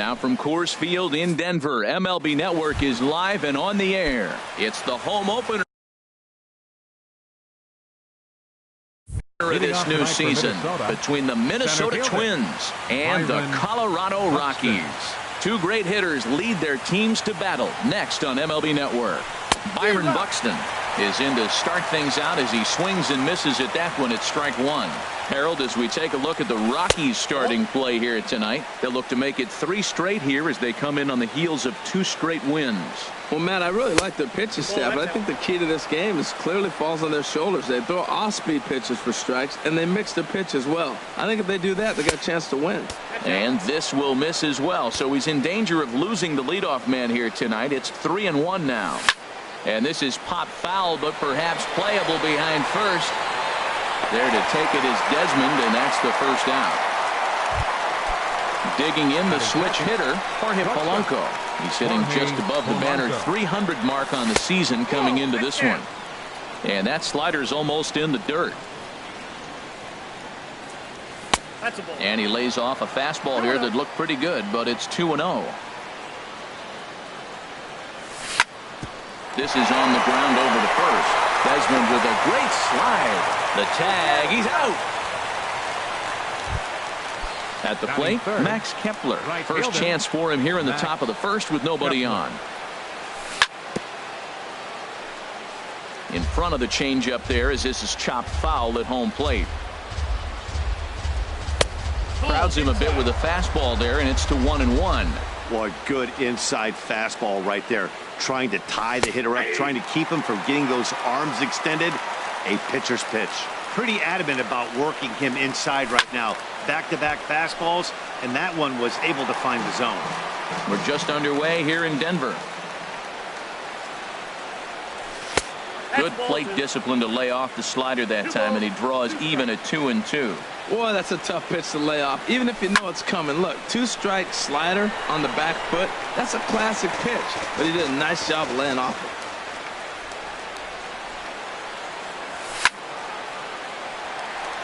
Now from Coors Field in Denver, MLB Network is live and on the air. It's the home opener of this new season between the Minnesota Twins and the Colorado Rockies. Two great hitters lead their teams to battle next on MLB Network. Byron Buxton is in to start things out as he swings and misses at that one at strike one. Harold, as we take a look at the Rockies starting play here tonight, they'll look to make it 3 straight here as they come in on the heels of 2 straight wins. Well, Matt, I really like their pitching staff, but I think the key to this game is clearly falls on their shoulders. They throw off-speed pitches for strikes, and they mix their pitch as well. I think if they do that, they got a chance to win. And this will miss as well, so he's in danger of losing the leadoff man here tonight. It's 3-1 now. And this is pop foul, but perhaps playable behind first. There to take it is Desmond, and that's the first out. Digging in the switch hitter, Jorge Polanco. He's hitting just above the banner 300 mark on the season coming into this one. And that slider's almost in the dirt. And he lays off a fastball here that looked pretty good, but it's 2-0. This is on the ground over to first. Desmond with a great slide. The tag, he's out. At the plate, Max Kepler. First chance for him here in the top of the first with nobody on. In front of the changeup there as this is chopped foul at home plate. Crowds him a bit with a fastball there, and it's to 1-1. Boy, good inside fastball right there. Trying to tie the hitter up, trying to keep him from getting those arms extended. A pitcher's pitch. Pretty adamant about working him inside right now. Back-to-back fastballs, and that one was able to find the zone. We're just underway here in Denver. Good plate discipline to lay off the slider that time, and he draws even at 2-2. Boy, that's a tough pitch to lay off, even if you know it's coming. Look, 2-strike slider on the back foot. That's a classic pitch, but he did a nice job of laying off it.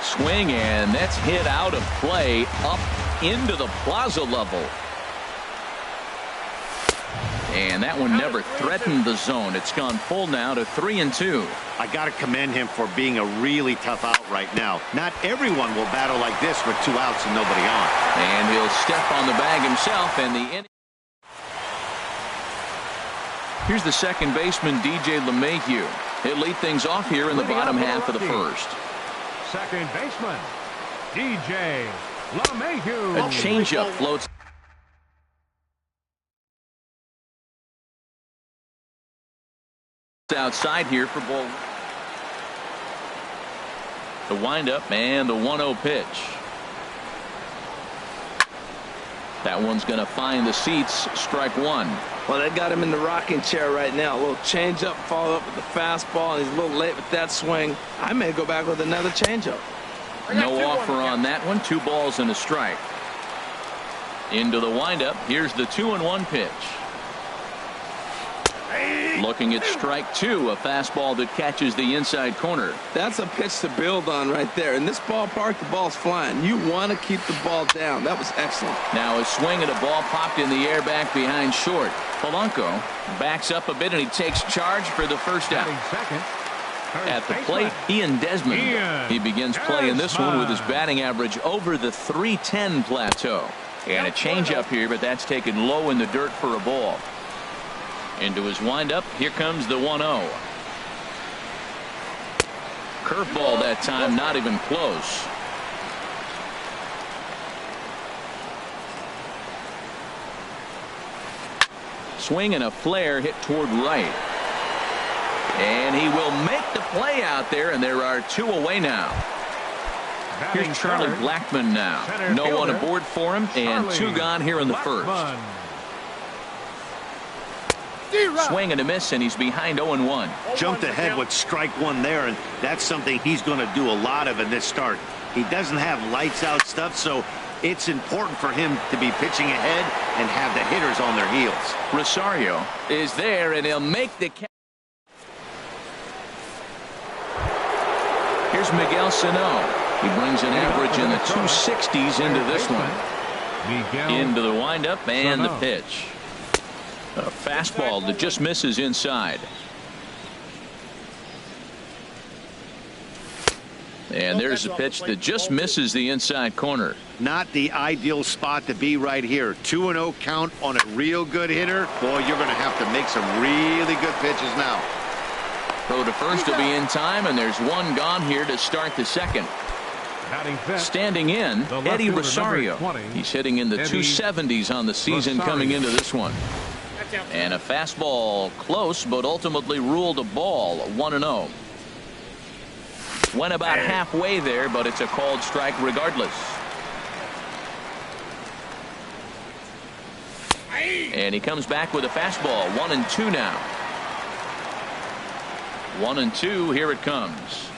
Swing, and that's hit out of play up into the plaza level. And that one never threatened the zone. It's gone full now to 3-2. I got to commend him for being a really tough out right now. Not everyone will battle like this with 2 outs and nobody on. And he'll step on the bag himself, and the inning. Here's the second baseman, DJ LeMahieu. He'll lead things off here in the bottom half of the first. Second baseman, DJ LeMahieu. A changeup floats outside here for ball. The windup and the 1-0 pitch. That one's going to find the seats. Strike one. Well, they got him in the rocking chair right now. A little changeup, followed up with the fastball, and he's a little late with that swing. I may go back with another changeup. No offer on that one. 2 balls and a strike. Into the windup. Here's the 2-1 pitch. Looking at strike 2, a fastball that catches the inside corner. That's a pitch to build on right there. In this ballpark, the ball's flying. You want to keep the ball down. That was excellent. Now a swing and a ball popped in the air back behind short. Polanco backs up a bit, and he takes charge for the first out. At the plate, Ian Desmond. He begins playing this one with his batting average over the .310 plateau. And a changeup here, but that's taken low in the dirt for a ball. Into his windup. Here comes the 1-0. Curveball that time, not even close. Swing and a flare hit toward right. And he will make the play out there, and there are 2 away now. Here's Charlie Blackmon now. No one aboard for him, and 2 gone here in the first. Swing and a miss, and he's behind 0-1. Jumped ahead with strike 1 there, and that's something he's going to do a lot of in this start. He doesn't have lights out stuff, so it's important for him to be pitching ahead and have the hitters on their heels. Rosario is there, and he'll make the catch. Here's Miguel Sano. He brings an average in the 260s into this one. Into the windup and the pitch. A fastball that just misses inside. And there's a pitch that just misses the inside corner. Not the ideal spot to be right here. 2-0 count on a real good hitter. Boy, you're going to have to make some really good pitches now. Throw to first will be in time, and there's one gone here to start the second. Standing in, Eddie Rosario. He's hitting in the 270s on the season coming into this one. And a fastball close, but ultimately ruled a ball. 1-0. Went about halfway there, but it's a called strike regardless. And he comes back with a fastball. 1-2 now. 1-2. Here it comes.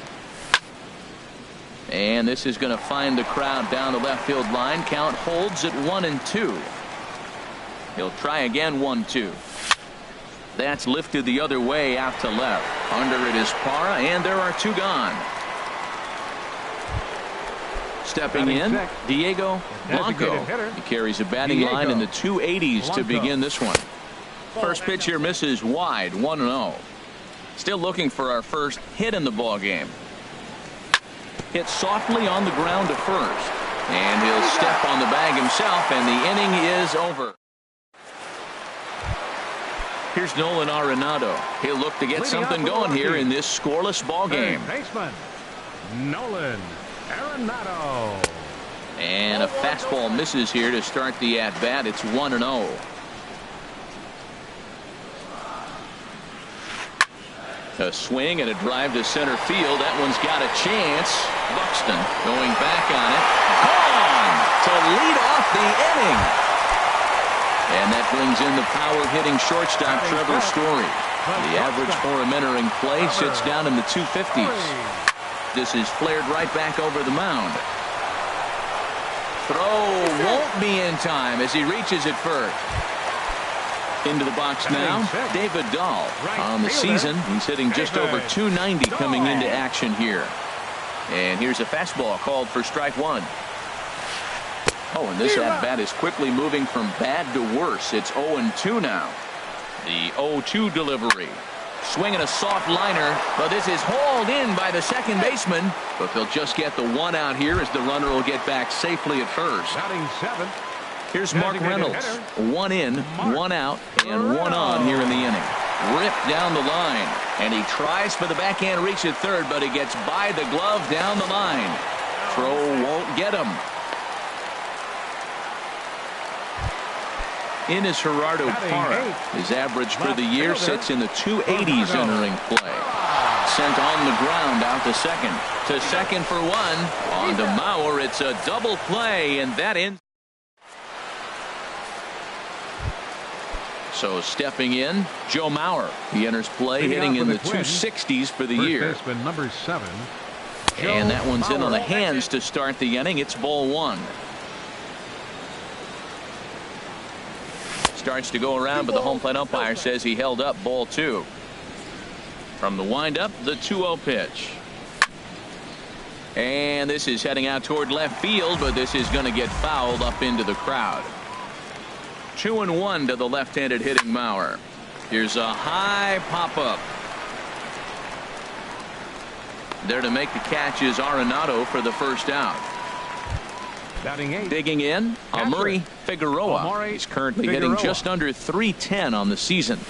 And this is going to find the crowd down the left field line. Count holds at 1-2. He'll try again. 1-2. That's lifted the other way out to left. Under it is Parra, and there are two gone. Stepping in, Diego Blanco. He carries a batting line in the 280s to begin this one. First pitch here misses wide. 1-0. Still looking for our first hit in the ball game. Hit softly on the ground to first, and he'll step on the bag himself, and the inning is over. Here's Nolan Arenado. He'll look to get something going here in this scoreless ball game. Baseman Nolan Arenado. And a fastball misses here to start the at bat. It's 1-0. A swing and a drive to center field. That one's got a chance. Buxton going back on it. Gone to lead off the inning. And that brings in the power hitting shortstop Trevor Story. The average for him entering play sits down in the 250s. This is flared right back over the mound. Throw won't be in time as he reaches it first. Into the box now, David Dahl. On the season, he's hitting just over 290 coming into action here. And here's a fastball called for strike one. Oh, and this at-bat is quickly moving from bad to worse. It's 0-2 now. The 0-2 delivery. Swinging a soft liner, but this is hauled in by the second baseman. But they'll just get the one out here as the runner will get back safely at first. Here's Mark Reynolds. One in, one out, and one on here in the inning. Ripped down the line, and he tries for the backhand reach at third, but he gets by the glove down the line. Throw won't get him. In is Gerardo Parra. His average for the year sits in the 280s entering play. Sent on the ground out to second. To second for one. On to Mauer. It's a double play, and that ends. So stepping in, Joe Mauer. He enters play hitting in the 260s for the year. Number 7. And that one's in on the hands to start the inning. It's ball one. Starts to go around, but the home plate umpire says he held up. Ball two. From the windup, the 2-0 pitch. And this is heading out toward left field, but this is going to get fouled up into the crowd. 2-1 to the left-handed hitting Mauer. Here's a high pop-up. There to make the catch is Arenado for the first out. Digging in, Amuri Figueroa. He's currently hitting just under .310 on the season.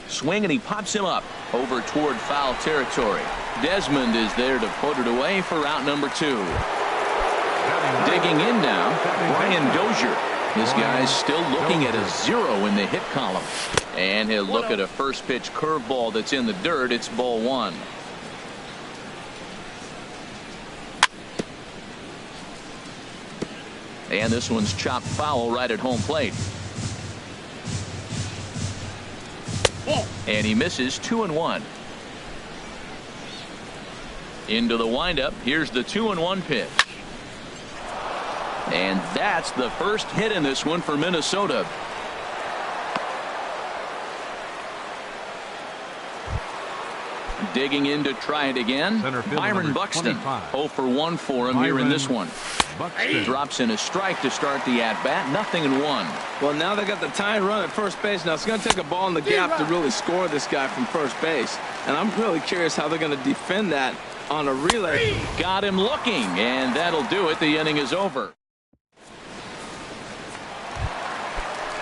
Swing, and he pops him up over toward foul territory. Desmond is there to put it away for out number 2. Digging in now, Brian Dozier. This guy's still looking at a 0 in the hit column. And he'll look at a first pitch curveball that's in the dirt. It's ball one. And this one's chopped foul right at home plate. And he misses. 2-1. Into the windup. Here's the 2-1 pitch. And that's the first hit in this one for Minnesota. Digging in to try it again. Byron Buxton. 0 for 1 for him here in this one. Drops in a strike to start the at-bat. 0-1. Well, now they got the tying run at first base. Now it's going to take a ball in the gap to really score this guy from first base. And I'm really curious how they're going to defend that on a relay. Got him looking, and that'll do it. The inning is over.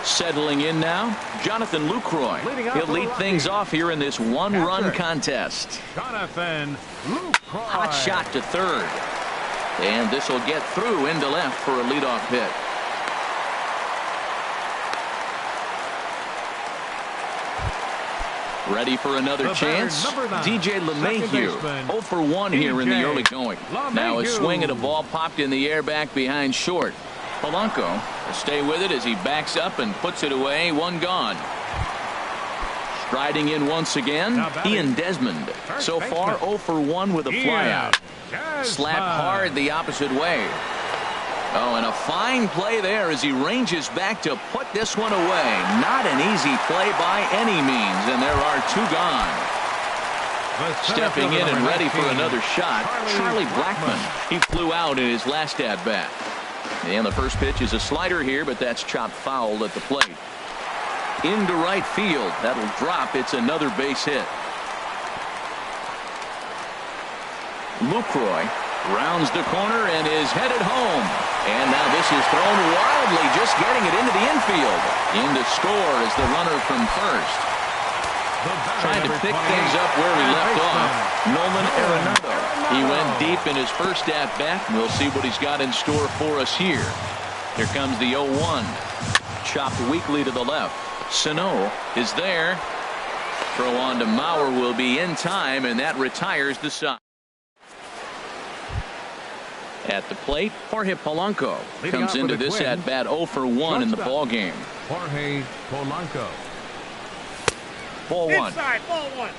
Settling in now, Jonathan Lucroy. He'll lead things off here in this one-run contest. Jonathan Lucroy. Hot shot to third. And this will get through into left for a leadoff hit. Ready for another chance? DJ LeMahieu, 0 for 1 here in the early going. Now a swing and a ball popped in the air back behind short. Polanco will stay with it as he backs up and puts it away. 1 gone. Striding in once again, Ian Desmond. So far 0 for 1 with a flyout. Slapped hard the opposite way. Oh, and a fine play there as he ranges back to put this one away. Not an easy play by any means, and there are 2 gone. Stepping in and ready for another shot, Charlie Blackmon. He flew out in his last at-bat. And the first pitch is a slider here, but that's chopped foul at the plate. Into right field. That'll drop. It's another base hit. Lucroy rounds the corner and is headed home. And now this is thrown wildly, just getting it into the infield. In to score is the runner from first. Trying to pick things up where he left off. Nolan Arenado. He went deep in his first at-bat. We'll see what he's got in store for us here. Here comes the 0-1. Chopped weakly to the left. Sano is there. Throw on to Mauer will be in time, and that retires the side. At the plate, Jorge Polanco comes into this at-bat 0 for 1 in the ball game. Jorge Polanco. Ball 1. Inside, ball 1.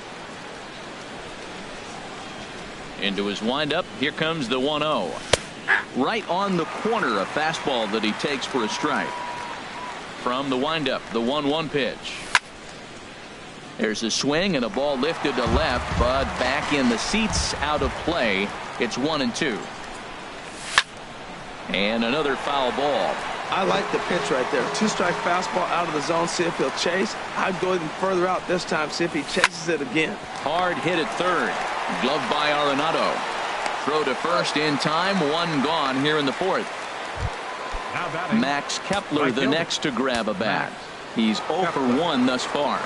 Into his windup. Here comes the 1-0. Right on the corner, a fastball that he takes for a strike. From the windup, the 1-1 pitch. There's a swing and a ball lifted to left, but back in the seats, out of play. It's 1-2. And another foul ball. I like the pitch right there. 2-strike fastball out of the zone. See if he'll chase. I'd go even further out this time. See if he chases it again. Hard hit at third. Gloved by Arenado. Throw to first in time. 1 gone here in the 4th. Max Kepler the next to grab a bat. He's 0 for 1 thus far.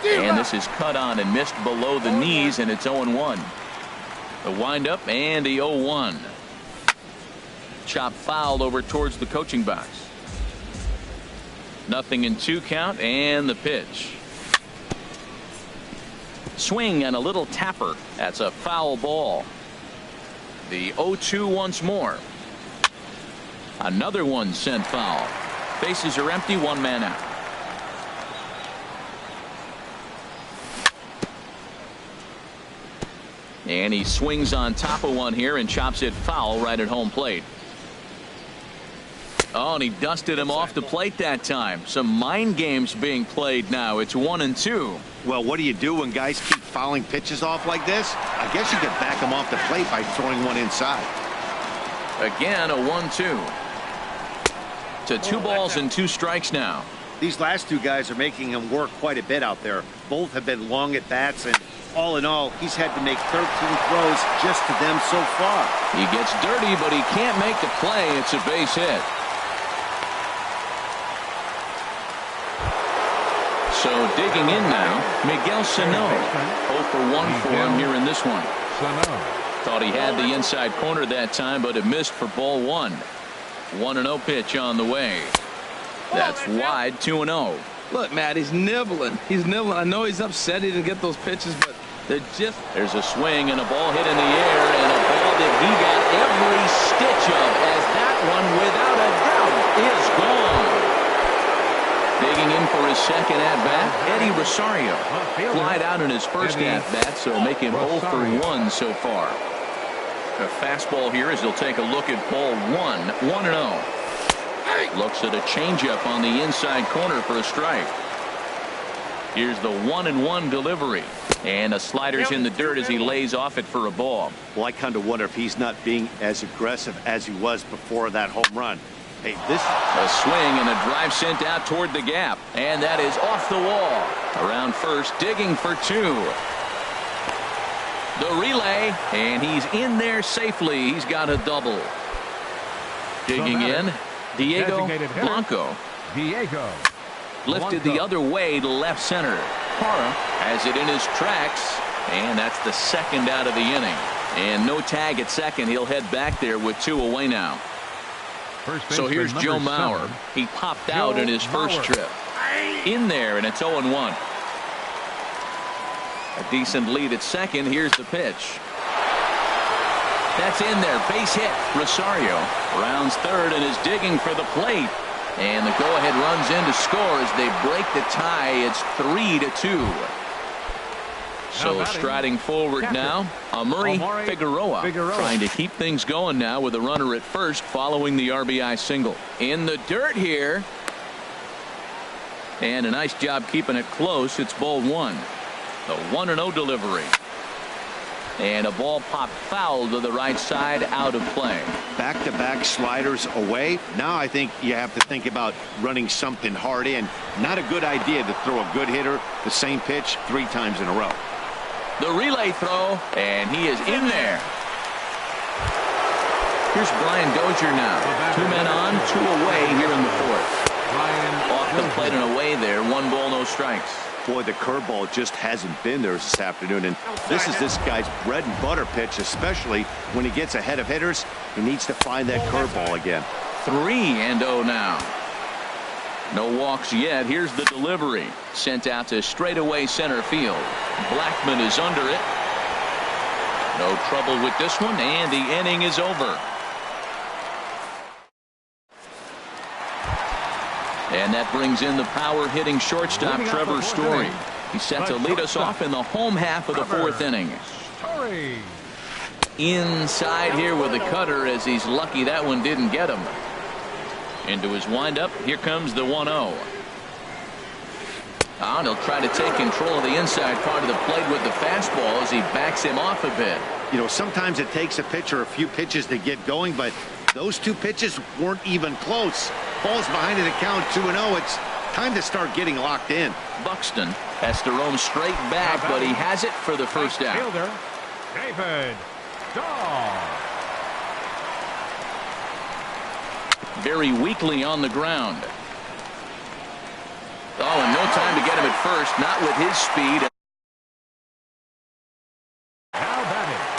And this is cut on and missed below the knees, and it's 0-1. The windup and the 0-1. Chop fouled over towards the coaching box. 0-2 count, and the pitch. Swing and a little tapper. That's a foul ball. The 0-2 once more. Another one sent foul. Bases are empty, 1 man out. And he swings on top of one here and chops it foul right at home plate. Oh, and he dusted him off the plate that time. Some mind games being played now. It's 1-2. Well, what do you do when guys keep fouling pitches off like this? I guess you could back them off the plate by throwing one inside. Again, a 1-2. To 2 balls and 2 strikes now. These last 2 guys are making him work quite a bit out there. Both have been long at bats, and all in all, he's had to make 13 throws just to them so far. He gets dirty, but he can't make the play. It's a base hit. So digging in now, Miguel Sano. 0 for 1 for him here in this one. Thought he had the inside corner that time, but it missed for ball 1. 1-0 pitch on the way. That's wide. 2-0. Look, Matt, he's nibbling. He's nibbling. I know he's upset he didn't get those pitches, but they're just... There's a swing and a ball hit in the air, and a ball that he got every stitch of, as that one, without a doubt, is gone. Digging in for his second at-bat, Eddie Rosario. Flied out in his first at-bat, so make him 0 for 1 so far. A fastball here as he'll take a look at ball 1. 1-0. Looks at a changeup on the inside corner for a strike. Here's the 1-1 delivery. And the slider's in the dirt as he lays off it for a ball. Well, I kind of wonder if he's not being as aggressive as he was before that home run. Hey, this a swing and a drive sent out toward the gap, and that is off the wall. Around first, digging for two. The relay, and he's in there safely. He's got a double. Digging in, Diego Blanco. Diego Lifted the other way to left center. Parra has it in his tracks, and that's the second out of the inning. And no tag at second. He'll head back there with two away now. So here's Joe Mauer. He popped out in his first trip. In there, and it's 0-1. A decent lead at second. Here's the pitch. That's in there. Base hit. Rosario rounds third and is digging for the plate. And the go-ahead runs in to score as they break the tie. It's 3-2. So striding forward now, Amuri Figueroa trying to keep things going now with a runner at first following the RBI single. In the dirt here. And a nice job keeping it close. It's ball one. The 1-0 delivery. And a ball popped foul to the right side, out of play. back-to-back sliders away. Now I think you have to think about running something hard in. Not a good idea to throw a good hitter the same pitch 3 times in a row. The relay throw, and he is in there. Here's Brian Dozier now. 2 men on, 2 away here in the fourth. Off the plate and away there. 1 ball, no strikes. Boy, the curveball just hasn't been there this afternoon, and this is this guy's bread and butter pitch, especially when he gets ahead of hitters. He needs to find that curveball again. 3-0 now. No walks yet. Here's the delivery. Sent out to straightaway center field. Blackman is under it. No trouble with this one, and the inning is over. And that brings in the power-hitting shortstop, Trevor Story. He's set to lead us off in the home half of the 4th inning. Inside here with a cutter, as he's lucky that one didn't get him. Into his windup. Here comes the 1-0. And he'll try to take control of the inside part of the plate with the fastball as he backs him off a bit. You know, sometimes it takes a pitcher a few pitches to get going, but those 2 pitches weren't even close. Ball's behind in the count, 2-0. It's time to start getting locked in. Buxton has to roam straight back, but he has it for the first out. David Dahl. Very weakly on the ground. Oh, and no time to get him at first. Not with his speed.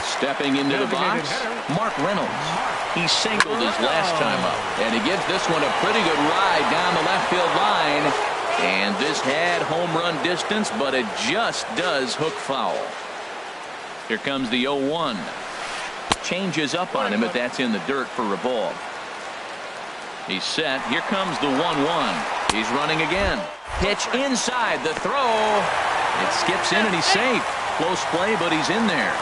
Stepping into the box, Mark Reynolds. He singled his last time up, and he gives this one a pretty good ride down the left field line. And this had home run distance, but it just does hook foul. Here comes the 0-1. Changes up on him, but that's in the dirt for a ball. He's set. Here comes the 1-1. He's running again. Pitch inside. The throw. It skips in, and he's safe. Close play, but he's in there.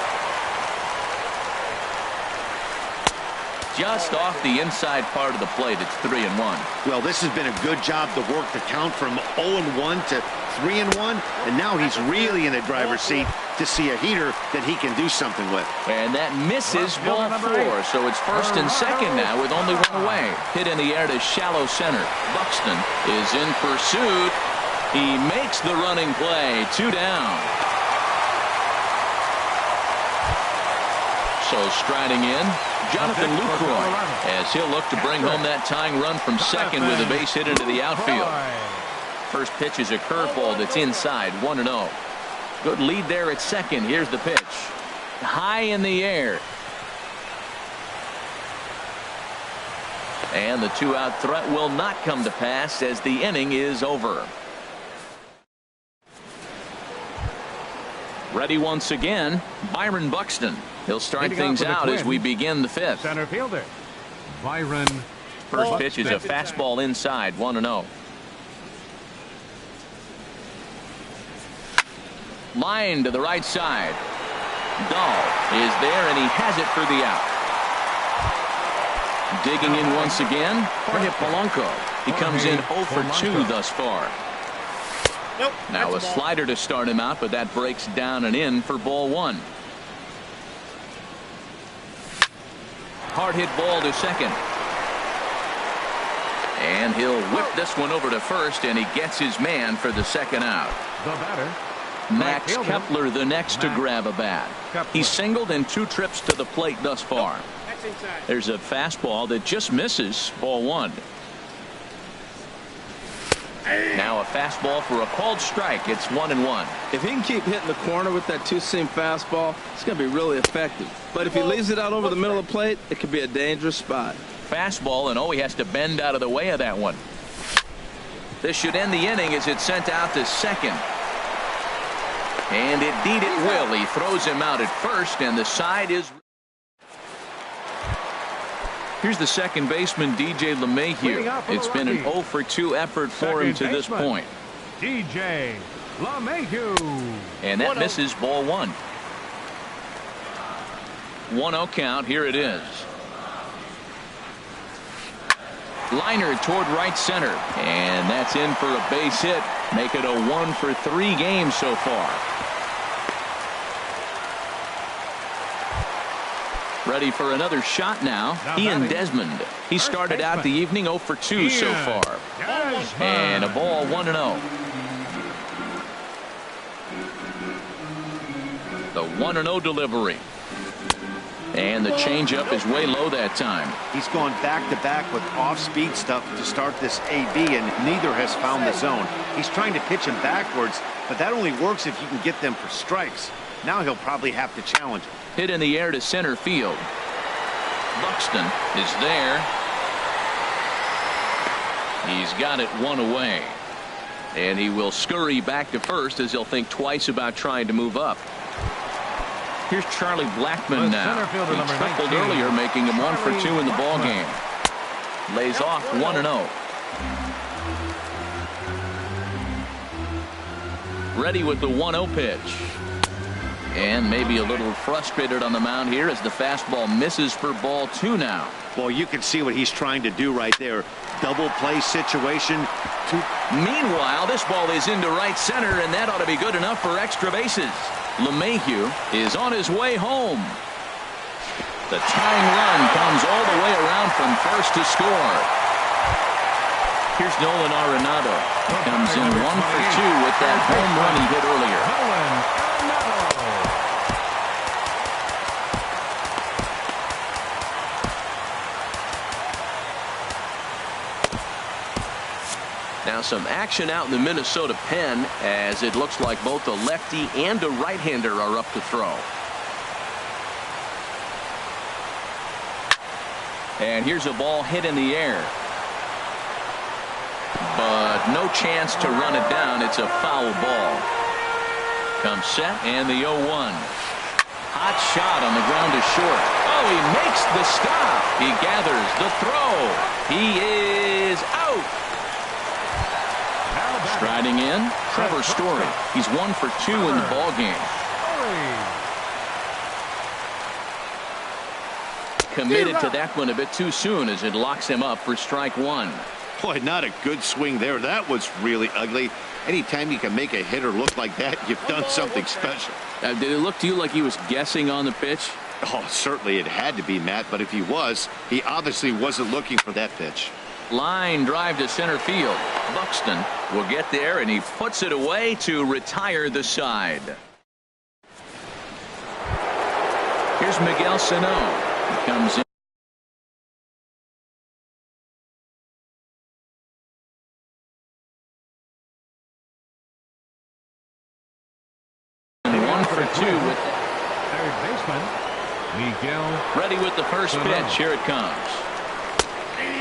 Just off the inside part of the plate. It's 3-1. Well, this has been a good job to work the count from 0-1 to 3-1, and now he's really in the driver's seat to see a heater that he can do something with. And that misses ball 4, so it's first and second now with only 1 away. Hit in the air to shallow center. Buxton is in pursuit. He makes the running play. 2 down. So striding in, Jonathan Lucroy, as he'll look to bring home that tying run from second with a base hit into the outfield. First pitch is a curveball that's inside. 1-0. Good lead there at second. Here's the pitch. High in the air. And the 2-out threat will not come to pass as the inning is over. Ready once again, Byron Buxton. He'll start things out as we begin the 5th. Center fielder Byron. First pitch is a fastball inside. 1-0. Line to the right side. Dahl is there, and he has it for the out. Digging in once again, Jorge Polanco. He comes in 0 for 2 thus far. Now a slider to start him out, but that breaks down and in for ball one. Hard hit ball to second. And he'll whip this one over to first, and he gets his man for the second out. The batter, Max Kepler, the next to grab a bat. He's singled in 2 trips to the plate thus far. There's a fastball that just misses, ball one. Now a fastball for a called strike. It's 1-1. If he can keep hitting the corner with that two-seam fastball, it's going to be really effective. But if he leaves it out over the middle of the plate, it could be a dangerous spot. Fastball, and he has to bend out of the way of that one. This should end the inning as it's sent out to second. And indeed it will. He throws him out at first, and the side is... Here's the second baseman, DJ LeMahieu. It's been an 0 for 2 effort for him to this point. DJ LeMahieu. And that misses ball one. 1-0 count. Here it is. Liner toward right center. And that's in for a base hit. Make it a 1 for 3 games so far. Ready for another shot now. Ian Desmond. He started out the evening 0 for 2 so far. And a ball 1-0. The 1-0 delivery. And the changeup is way low that time. He's gone back-to-back with off-speed stuff to start this AB, and neither has found the zone. He's trying to pitch him backwards, but that only works if you can get them for strikes. Now he'll probably have to challenge him. Hit in the air to center field. Buxton is there. He's got it 1 away. And he will scurry back to first as he'll think twice about trying to move up. Here's Charlie Blackmon now. He tripled earlier, making him 1 for 2 in the ball game. Lays off 1-0. Ready with the 1-0 pitch. And maybe a little frustrated on the mound here as the fastball misses for ball 2 now. Well, you can see what he's trying to do right there. Double play situation. Meanwhile, this ball is into right center, and that ought to be good enough for extra bases. LeMahieu is on his way home. The tying run comes all the way around from first to score. Here's Nolan Arenado. He comes in 1 for 2 with that home run he hit earlier. Now some action out in the Minnesota pen as it looks like both a lefty and a right-hander are up to throw. And here's a ball hit in the air. But no chance to run it down. It's a foul ball. Comes set and the 0-1. Hot shot on the ground to short. Oh, he makes the stop. He gathers the throw. He is out. Striding in, Trevor Story. He's 1 for 2 in the ball game. Committed to that one a bit too soon as it locks him up for strike 1. Boy, not a good swing there. That was really ugly. Anytime you can make a hitter look like that, you've done something special. Did it look to you like he was guessing on the pitch? Oh, certainly it had to be, Matt, but if he was, he obviously wasn't looking for that pitch. Line drive to center field. Buxton will get there, and he puts it away to retire the side. Here's Miguel Sano. He comes in. And 1 for 2 with third baseman Miguel. Ready with the first pitch. Here it comes.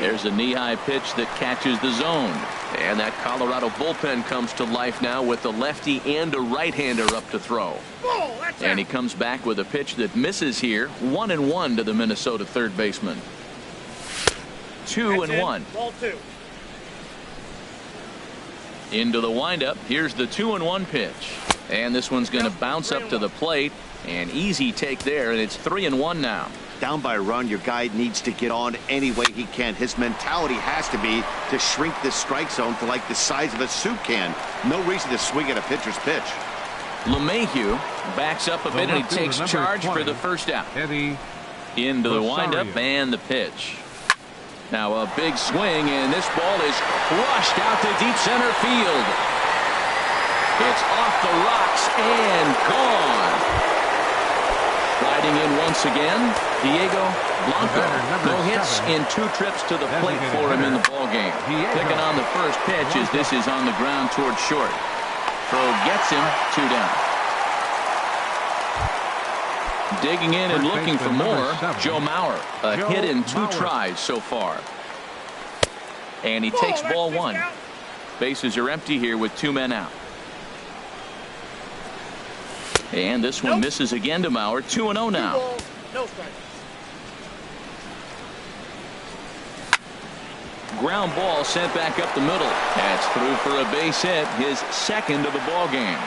There's a knee-high pitch that catches the zone. And that Colorado bullpen comes to life now with a lefty and a right-hander up to throw. And he comes back with a pitch that misses here. 1-1 to the Minnesota third baseman. 2-1. Ball 2. Into the windup. Here's the 2-1 pitch. And this one's going to bounce up to the plate. An easy take there, and it's 3-1 now. Down by a run, your guy needs to get on any way he can. His mentality has to be to shrink this strike zone to like the size of a soup can. No reason to swing at a pitcher's pitch. LeMahieu backs up a bit and he takes charge for the first out. Into the windup and the pitch. Now a big swing, and this ball is crushed out to deep center field. It's off the rocks and gone. Riding in once again, Diego Blanco. No hits in 2 trips to the plate for him in the ballgame. Picking on the first pitch as this is on the ground towards short. Throw gets him 2 down. Digging in and looking for more, Joe Mauer. A hit in 2 tries so far. And he takes ball 1. Bases are empty here with 2 men out. And this one misses again to Mauer. 2-0 now. No strike. Ground ball sent back up the middle. That's through for a base hit, his second of the ball game.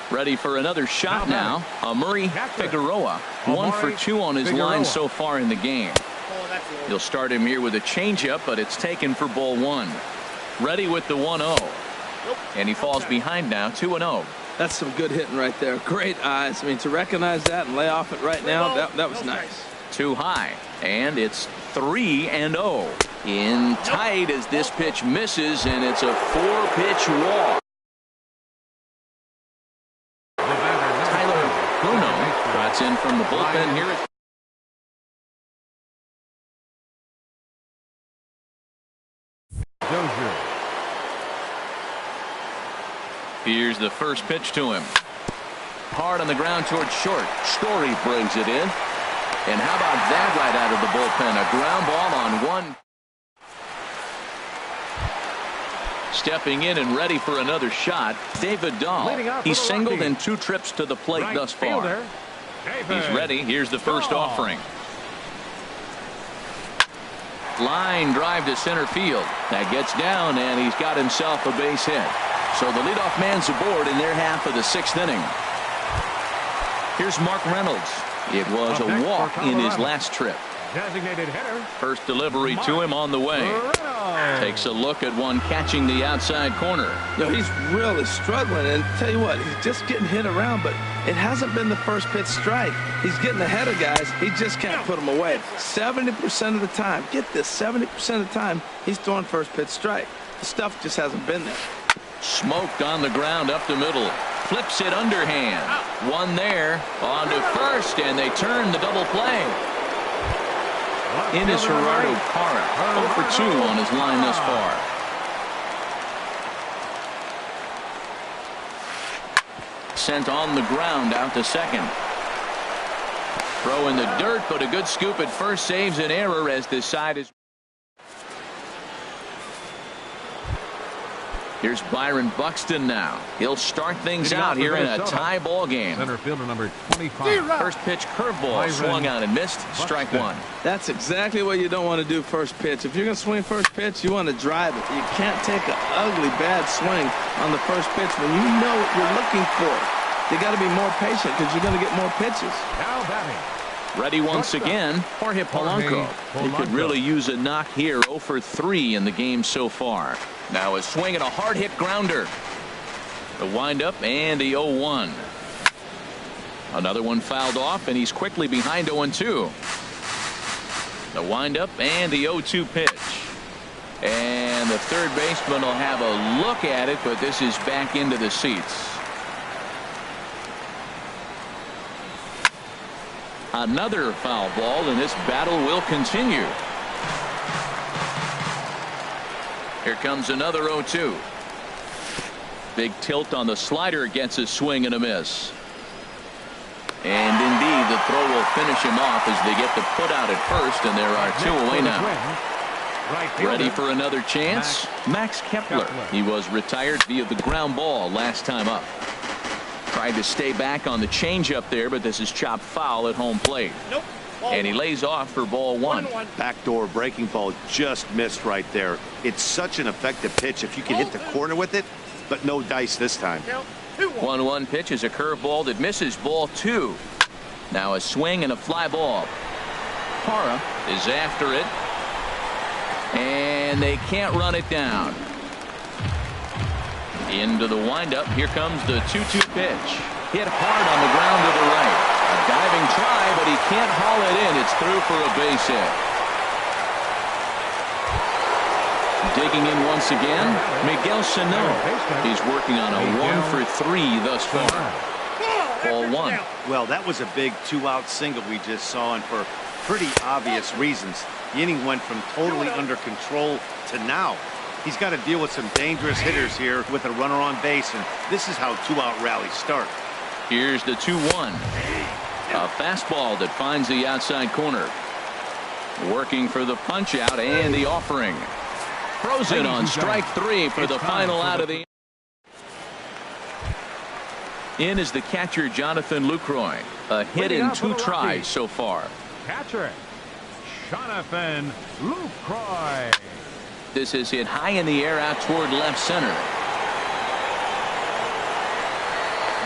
Ready for another shot now. Murray Figueroa, 1 for 2 on his line so far in the game. He'll start him here with a changeup, but it's taken for ball 1. Ready with the 1-0. And he falls behind now, 2-0. That's some good hitting right there. Great eyes. I mean, to recognize that and lay off it right now, that was nice. Too high. And it's 3-0. In tight as this pitch misses, and it's a 4-pitch walk. Tyler Bruno trots in from the bullpen here. Here's the first pitch to him. Hard on the ground towards short. Story brings it in. And how about that right out of the bullpen? A ground ball on 1. Stepping in and ready for another shot, David Dahl. He's singled in 2 trips to the plate thus far. He's ready. Here's the first offering. Line drive to center field. That gets down, and he's got himself a base hit. So the leadoff man's aboard in their half of the 6th inning. Here's Mark Reynolds. It was a walk in his last trip. Designated hitter. First delivery to him on the way. Takes a look at one catching the outside corner. You know, he's really struggling, and tell you what, he's just getting hit around, but it hasn't been the first pitch strike. He's getting ahead of guys. He just can't put them away. 70% of the time, get this, 70% of the time, he's throwing first pitch strike. The stuff just hasn't been there. Smoked on the ground up the middle. Flips it underhand. One there. On to first, and they turn the double play. In is Gerardo Parra. 0 for 2 on his line thus far. Sent on the ground out to second. Throw in the dirt, but a good scoop at first saves an error as this side is. Here's Byron Buxton now. He'll start things out here in a tie ball game. Center fielder number 25. First pitch curveball swung on and missed. Strike 1. That's exactly what you don't want to do first pitch. If you're going to swing first pitch, you want to drive it. You can't take an ugly, bad swing on the first pitch when you know what you're looking for. You got to be more patient because you're going to get more pitches. Now batting. Ready once again, Jorge Polanco. He could really use a knock here. 0 for 3 in the game so far. Now a swing and a hard hit grounder. The windup and the 0-1. Another one fouled off, and he's quickly behind 0-2. The windup and the 0-2 pitch. And the third baseman will have a look at it, but this is back into the seats. Another foul ball, and this battle will continue. Here comes another 0-2. Big tilt on the slider, gets a swing and a miss. And indeed, the throw will finish him off as they get the put out at first, and there are 2 away now. Ready for another chance? Max Kepler. He was retired via the ground ball last time up. Tried to stay back on the changeup there, but this is chopped foul at home plate. Nope. And he lays off for ball 1. Backdoor breaking ball just missed right there. It's such an effective pitch if you can hit the corner with it, but no dice this time. 1-1 pitch is a curveball that misses, ball 2. Now a swing and a fly ball. Parra is after it, and they can't run it down. Into the windup. Here comes the 2-2 pitch. Hit hard on the ground to the right. A diving try, but he can't haul it in. It's through for a base hit. Digging in once again, Miguel Sano. He's working on a 1-for-3 thus far. Ball 1. Well, that was a big 2-out single we just saw, and for pretty obvious reasons. The inning went from totally under control to now. He's got to deal with some dangerous hitters here with a runner on base, and this is how 2-out rallies start. Here's the 2-1. A fastball that finds the outside corner. Working for the punch out and the offering. Frozen on strike 3 for the final out of the. In is the catcher Jonathan Lucroy. A hit in 2 tries so far. Catcher Jonathan Lucroy. This is hit high in the air out toward left center.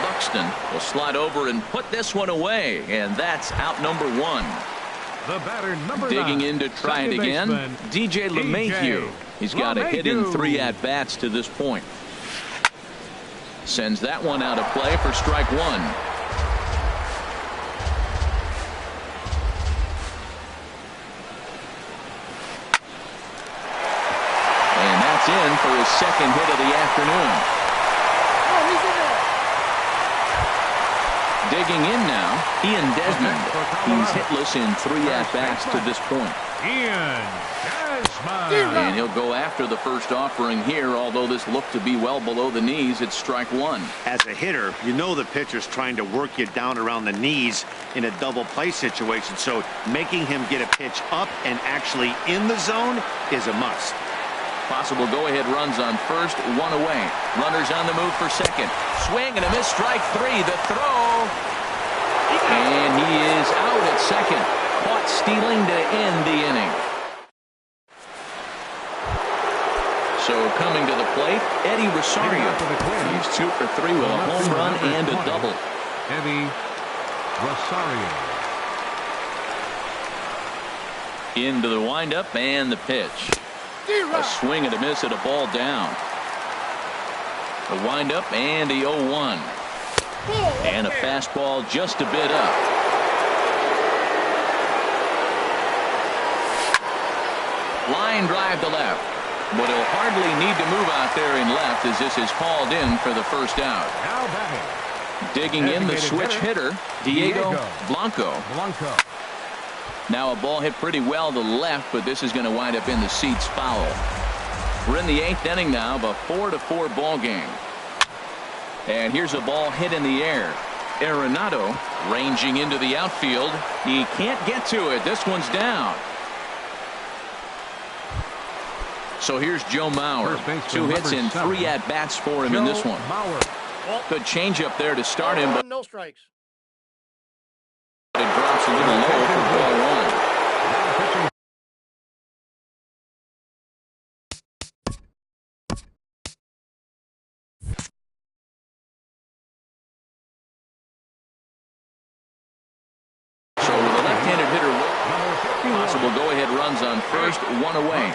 Buxton will slide over and put this one away, and that's out number 1. The batter, number 9. Digging in to try it again, DJ LeMahieu. He's got a hit in 3 at-bats to this point. Sends that one out of play for strike 1. And that's in for his second hit of the afternoon. Digging in now, Ian Desmond. He's hitless in 3 at-bats to this point. Ian Desmond. And he'll go after the first offering here, although this looked to be well below the knees. It's strike 1. As a hitter, you know the pitcher's trying to work you down around the knees in a double play situation, so making him get a pitch up and actually in the zone is a must. Possible go-ahead runs on first, 1 away. Runners on the move for second. Swing and a miss, strike 3. The throw. And he is out at second. Caught stealing to end the inning. So coming to the plate, Eddie Rosario. He's 2 for 3 with a home run and a double. Eddie Rosario. Into the windup and the pitch. A swing and a miss at a ball down. The windup and the 0-1. And a fastball just a bit up. Line drive to left. But he'll hardly need to move out there in left as this is hauled in for the first out. Now batting. Digging in the switch hitter, Diego Blanco. Now a ball hit pretty well to left, but this is going to wind up in the seats foul. We're in the 8th inning now of a 4-4 ball game. And here's a ball hit in the air. Arenado ranging into the outfield. He can't get to it. This one's down. So here's Joe Mauer. 2 hits in 3 at-bats for him in this one. Good changeup there to start him, but no strikes. It drops a little low for ball 1. So with a left-handed hitter, possible go-ahead runs on first, 1 away.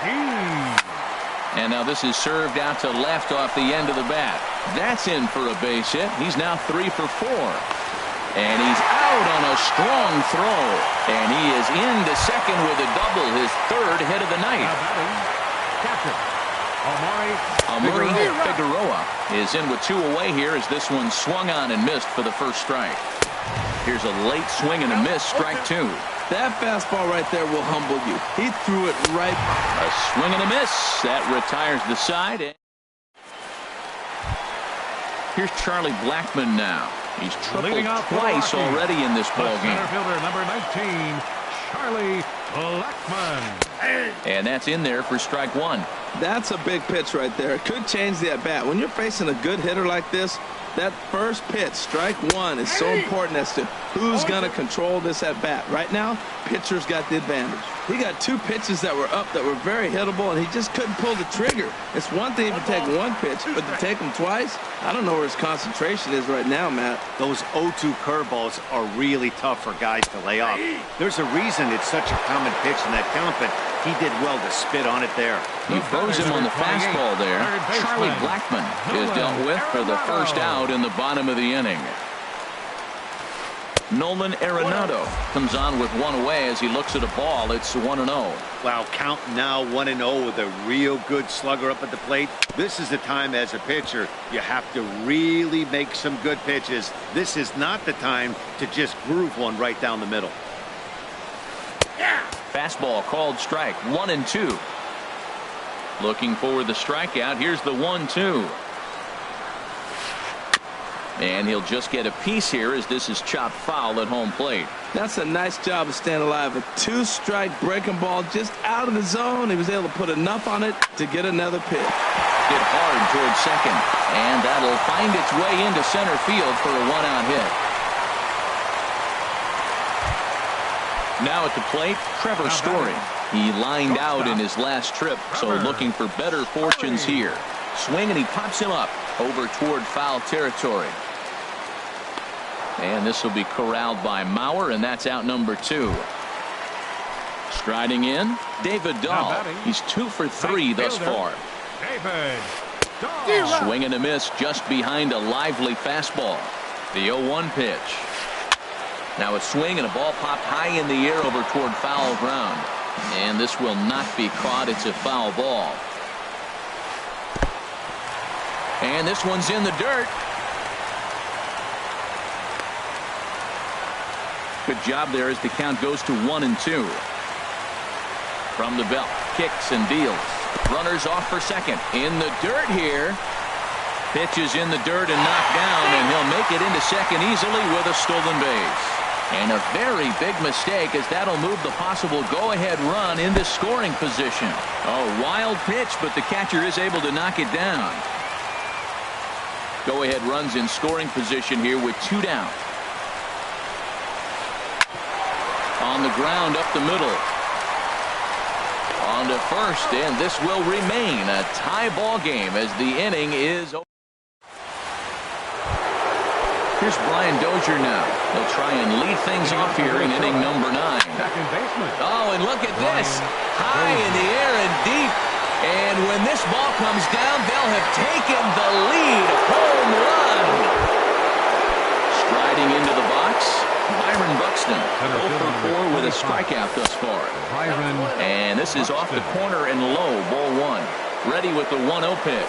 And now this is served out to left off the end of the bat. That's in for a base hit. He's now 3 for 4. And he's out on a strong throw. And he is into second with a double, his 3rd hit of the night. Amuri Figueroa is in with 2 away here as this one swung on and missed for the first strike. Here's a late swing and a miss, strike 2. That fastball right there will humble you. He threw it right. A swing and a miss. That retires the side. Here's Charlie Blackmon now. He's tripled twice already in this ball game. Center fielder number 19, Charlie Blackmon. And that's in there for strike 1. That's a big pitch right there. It could change the at-bat. When you're facing a good hitter like this, that first pitch, strike 1, is so important as to who's going to control this at-bat. Right now, pitcher's got the advantage. He got 2 pitches that were up that were very hittable, and he just couldn't pull the trigger. It's one thing to take 1 pitch, but to take them twice, I don't know where his concentration is right now, Matt. Those 0-2 curveballs are really tough for guys to lay off. There's a reason it's such a common pitch in that count, but he did well to spit on it there. He throws him on the fastball there. Charlie Blackmon is dealt with for the first out in the bottom of the inning. Nolan Arenado comes on with 1 away as he looks at a ball. It's 1-0. Wow, count now 1-0 with a real good slugger up at the plate. This is the time as a pitcher you have to really make some good pitches. This is not the time to just groove one right down the middle. Fastball called strike. 1-2. Looking for the strikeout. Here's the 1-2. And he'll just get a piece here as this is chopped foul at home plate. That's a nice job of staying alive. A 2-strike breaking ball just out of the zone. He was able to put enough on it to get another pitch. Hit hard towards second. And that'll find its way into center field for a 1-out hit. Now at the plate, Trevor Story. He lined out in his last trip, so looking for better fortunes here. Swing, and he pops him up over toward foul territory. And this will be corralled by Mauer, and that's out number 2. Striding in, David Dahl. He's 2 for 3 thus far. Swing and a miss just behind a lively fastball. The 0-1 pitch. Now a swing and a ball popped high in the air over toward foul ground. And this will not be caught. It's a foul ball. And this one's in the dirt. Good job there as the count goes to 1-2. From the belt, kicks and deals. Runners off for second. In the dirt here. Pitch is in the dirt and knocked down, and he'll make it into second easily with a stolen base. And a very big mistake, as that'll move the possible go-ahead run into scoring position. A wild pitch, but the catcher is able to knock it down. Go-ahead runs in scoring position here with 2 down. On the ground up the middle. On to first, and this will remain a tie ball game as the inning is over. Here's Brian Dozier now. He'll try and lead things off here in inning number 9. Oh, and look at this. High in the air and deep. And when this ball comes down, they'll have taken the lead. Home run. Striding into the box, Byron Buxton. 0 for 4 with a strikeout thus far. And this is off the corner and low, ball 1. Ready with the 1-0 pitch.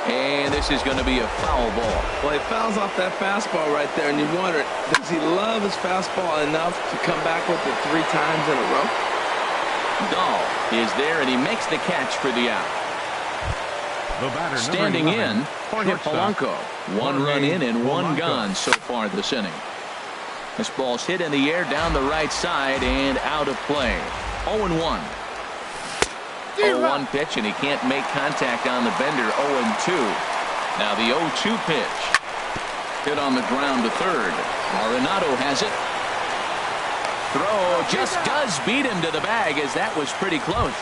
And this is going to be a foul ball. Well, he fouls off that fastball right there, and you wonder, does he love his fastball enough to come back with it 3 times in a row? Dahl is there, and he makes the catch for the out. Standing in, Jorge Polanco. 1 run in and 1 gone so far this inning. This ball's hit in the air down the right side and out of play. 0-1. 0-1 pitch, and he can't make contact on the bender. 0-2. Now the 0-2 pitch. Hit on the ground to third. Arenado has it. Throw just does beat him to the bag, as that was pretty close.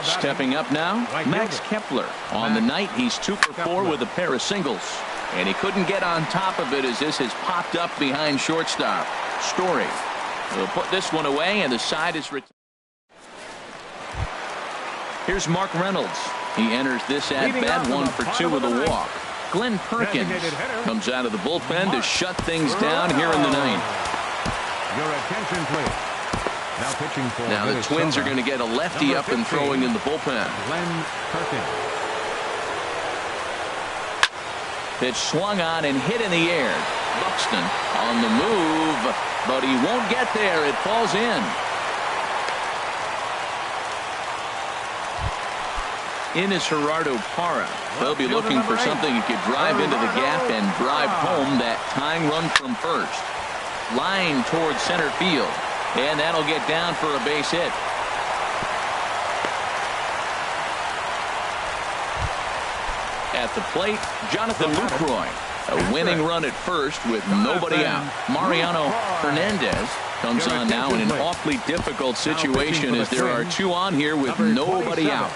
Stepping up now, Max Kepler. On the night, he's 2 for 4 with a pair of singles. And he couldn't get on top of it as this has popped up behind shortstop. Story will put this one away, and the side is retired. Here's Mark Reynolds. He enters this at-bat 1 for 2 with a walk. Glenn Perkins comes out of the bullpen to shut things down here in the 9th. Your attention, please. Now pitching for Now the Twins are going to get a lefty up and throwing in the bullpen. Glenn Perkins. Pitch swung on and hit in the air. Buxton on the move, but he won't get there. It falls in. In is Gerardo Parra. They'll be looking for something he could drive into the gap and drive home that tying run from first. Line towards center field, and that'll get down for a base hit. At the plate, Jonathan Lucroy. A winning run at first with nobody out. Mariano Hernandez Comes on now in an awfully difficult situation as there are two on here with nobody out.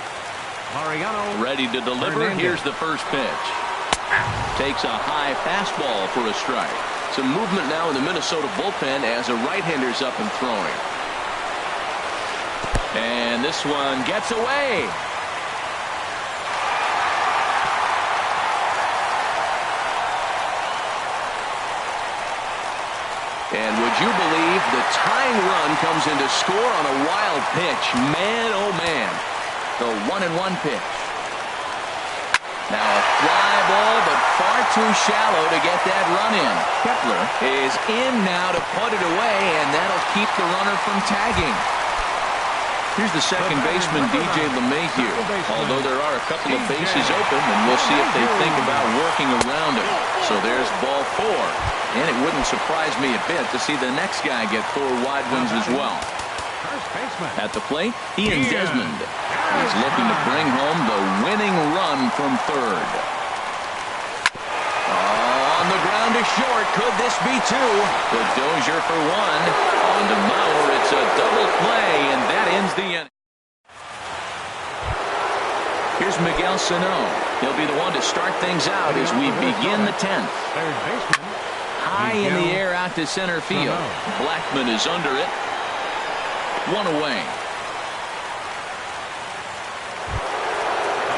Ready to deliver. Here's the first pitch. Takes a high fastball for a strike. Some movement now in the Minnesota bullpen as a right-hander's up and throwing. And this one gets away. And would you believe the tying run comes in to score on a wild pitch? Man, oh man. The 1-1 pitch. Now a fly ball, but far too shallow to get that run in. Kepler is in now to put it away, and that'll keep the runner from tagging. Here's the second baseman, DJ LeMahieu. Although there are a couple of bases open, and we'll see if they think about working around him. So there's ball 4. And it wouldn't surprise me a bit to see the next guy get 4 wide ones as well. At the plate, Ian Desmond is looking to bring home the winning run from third. On the ground to short. Could this be 2? The Dozier for 1. On to Mauer. It's a double play, and that ends the inning. Here's Miguel Sano. He'll be the one to start things out as we begin the 10th. Third baseman. High in the air out to center field. Blackman is under it. 1 away.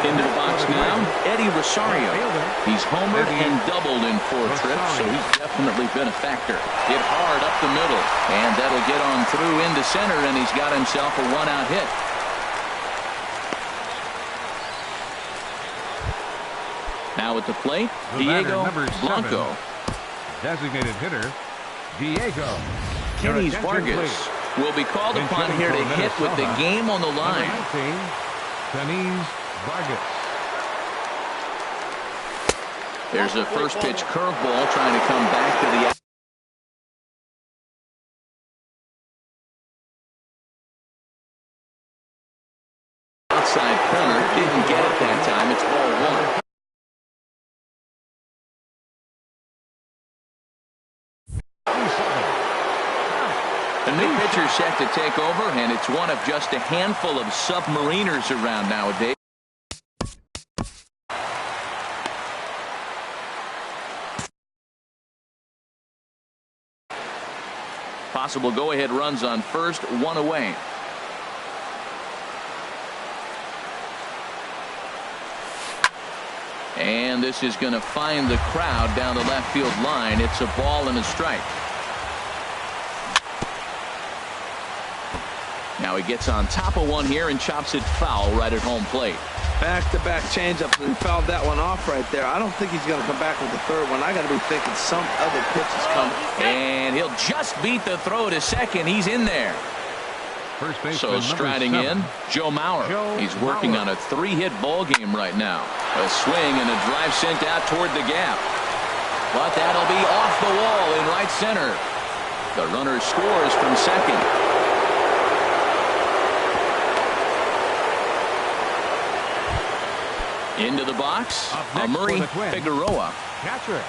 Into the box now, Eddie Rosario. He's homered and doubled in 4 trips, so he's definitely been a factor. Hit hard up the middle, and that'll get on through into center, and he's got himself a 1-out hit. Now at the plate, Diego Blanco. Designated hitter, Diego. Kenny Vargas will be called upon here to hit with the game on the line. Kenny Vargas. There's a first pitch curveball trying to come back to the outside corner. Didn't get it that time. It's ball 1. The new pitcher set to take over, and it's one of just a handful of submariners around nowadays. Possible go-ahead runs on first, 1 away. And this is going to find the crowd down the left field line. It's a ball and a strike. Now he gets on top of one here and chops it foul right at home plate. Back-to-back changeup, and he fouled that one off right there. I don't think he's going to come back with the third one. I got to be thinking some other pitch is coming. And he'll just beat the throw to second. He's in there. First baseman, so striding in, Joe Mauer. He's working on a 3-hit ball game right now. A swing and a drive sent out toward the gap. But that'll be off the wall in right center. The runner scores from second. Into the box, Amuri Figueroa. Catcher,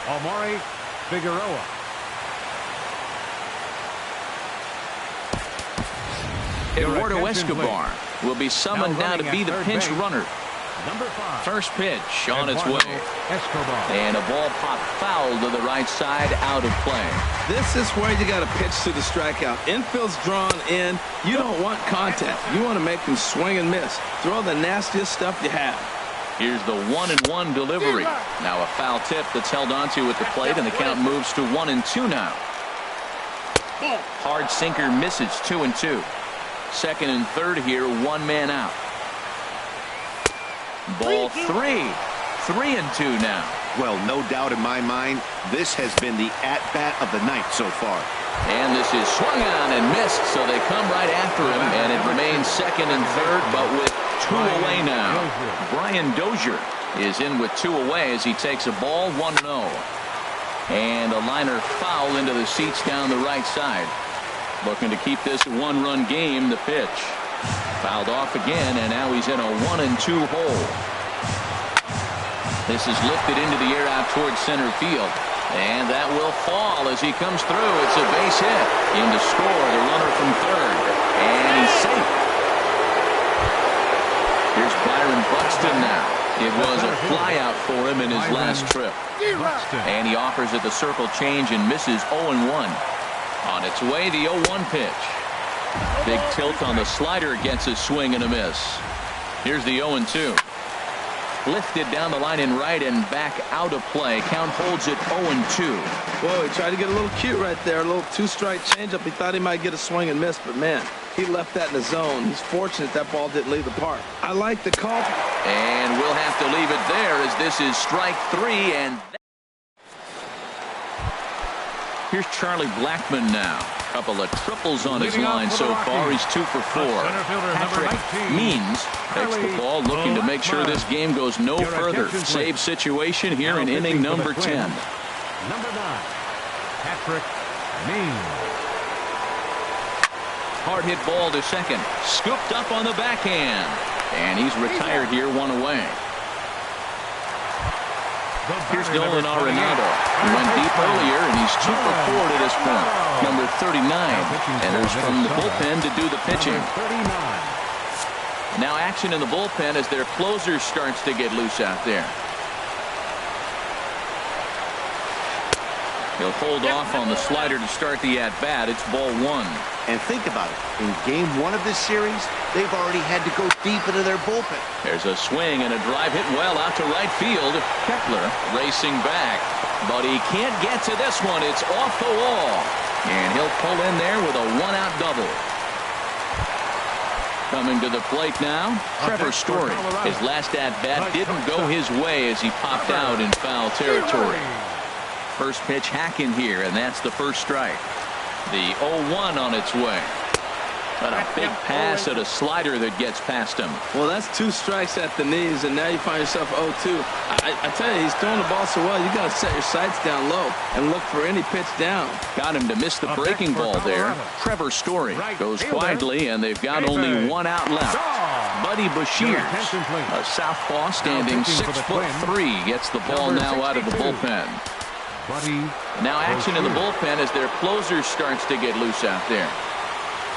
Amuri Figueroa. Eduardo Escobar will be summoned now to be the pinch runner. Number 5. First pitch on its way. Escobar. And a ball pop foul to the right side, out of play. This is where you got to pitch to the strikeout. Infield's drawn in. You don't want contact. You want to make them swing and miss. Throw the nastiest stuff you have. Here's the 1-1 delivery. Now a foul tip that's held onto at the plate, and the count moves to 1-2 now. Hard sinker misses, 2-2. Second and third here, 1 man out. Ball 3. 3-2 now. Well, no doubt in my mind, this has been the at-bat of the night so far. And this is swung on and missed, so they come right after him, and it remains second and third, but with 2 away now. Brian Dozier is in with 2 away as he takes a ball, 1-0. And a liner foul into the seats down the right side. Looking to keep this a 1-run game. The pitch fouled off again, and now he's in a 1-2 hole. This is lifted into the air out towards center field. And that will fall as he comes through. It's a base hit. In to score, the runner from third. And he's safe. Here's Byron Buxton now. It was a flyout for him in his last trip. And he offers it the circle change and misses 0-1. On its way, the 0-1 pitch. Big tilt on the slider, gets a swing and a miss. Here's the 0-2. Lifted down the line in right and back out of play. Count holds it 0-2. Whoa, he tried to get a little cute right there. A little two-strike changeup. He thought he might get a swing and miss, but man, he left that in the zone. He's fortunate that ball didn't leave the park. I like the call. And we'll have to leave it there as this is strike 3. And here's Charlie Blackmon now. Couple of triples on his line so far. He's 2 for 4. Patrick Means takes the ball, looking to make sure this game goes no further. Save situation here in inning number 10. Number 9, Patrick Means. Hard hit ball to second. Scooped up on the backhand. And he's retired here, 1 away. Here's Nolan Arenado. He went deep earlier, and he's 2 for 4 to this point. Number 39 enters from the bullpen to do the pitching. Now action in the bullpen as their closer starts to get loose out there. He'll hold off on the slider to start the at-bat. It's ball 1. And think about it. In game 1 of this series, they've already had to go deep into their bullpen. There's a swing and a drive hit well out to right field. Kepler racing back, but he can't get to this one. It's off the wall, and he'll pull in there with a 1-out double. Coming to the plate now, Trevor Story. His last at-bat didn't go his way as he popped out in foul territory. First pitch hacking here, and that's the first strike. The 0-1 on its way. But a big pass at a slider that gets past him. Well, that's 2 strikes at the knees, and now you find yourself 0-2. I tell you, he's throwing the ball so well, you got to set your sights down low and look for any pitch down. Got him to miss the breaking ball there. Trevor Story goes quietly, and they've got only 1 out left. Buddy Bashir, a southpaw standing 6'3", gets the ball now out of the bullpen. Now action in the bullpen as their closer starts to get loose out there.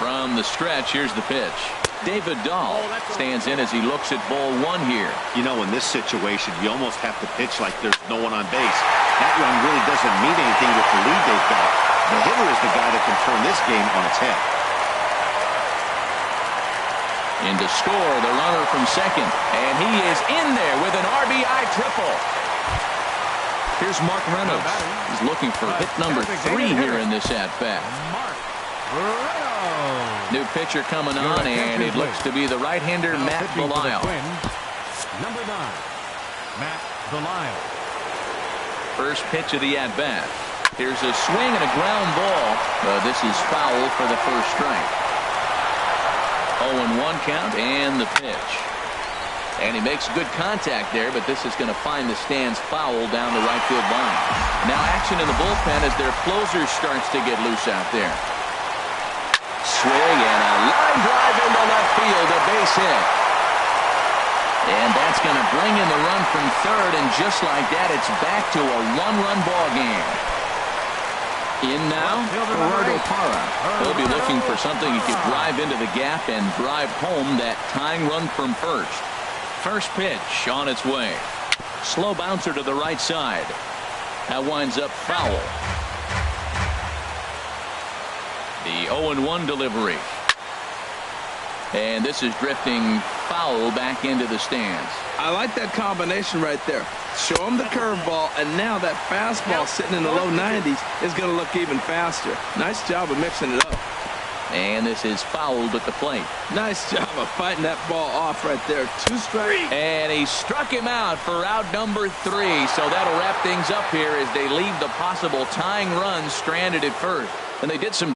From the stretch, here's the pitch. David Dahl stands in as he looks at ball 1 here. You know, in this situation, you almost have to pitch like there's no one on base. That run really doesn't mean anything with the lead they've got. The hitter is the guy that can turn this game on its head. In to score, the runner from second. And he is in there with an RBI triple. Here's Mark Reynolds. He's looking for hit number 3 here in this at-bat. New pitcher coming on, and it looks to be the right-hander Matt Belisle. Number 9, Matt Belisle. First pitch of the at-bat. Here's a swing and a ground ball. This is foul for the first strike. 0-1 count and the pitch. And he makes good contact there, but this is going to find the stands foul down the right field line. Now action in the bullpen as their closer starts to get loose out there. Swing and a line drive into left field, a base hit. And that's going to bring in the run from third, and just like that, it's back to a 1-run ball game. In now, Gerardo Parra. He'll be looking for something he could drive into the gap and drive home that tying run from first. First pitch on its way. Slow bouncer to the right side. That winds up foul. The 0-1 delivery. And this is drifting foul back into the stands. I like that combination right there. Show him the curveball, and now that fastball sitting in the low 90s is going to look even faster. Nice job of mixing it up. And this is fouled at the plate. Nice job of fighting that ball off right there. 2 strikes. And he struck him out for out number 3. So that'll wrap things up here as they leave the possible tying run stranded at first. And they did some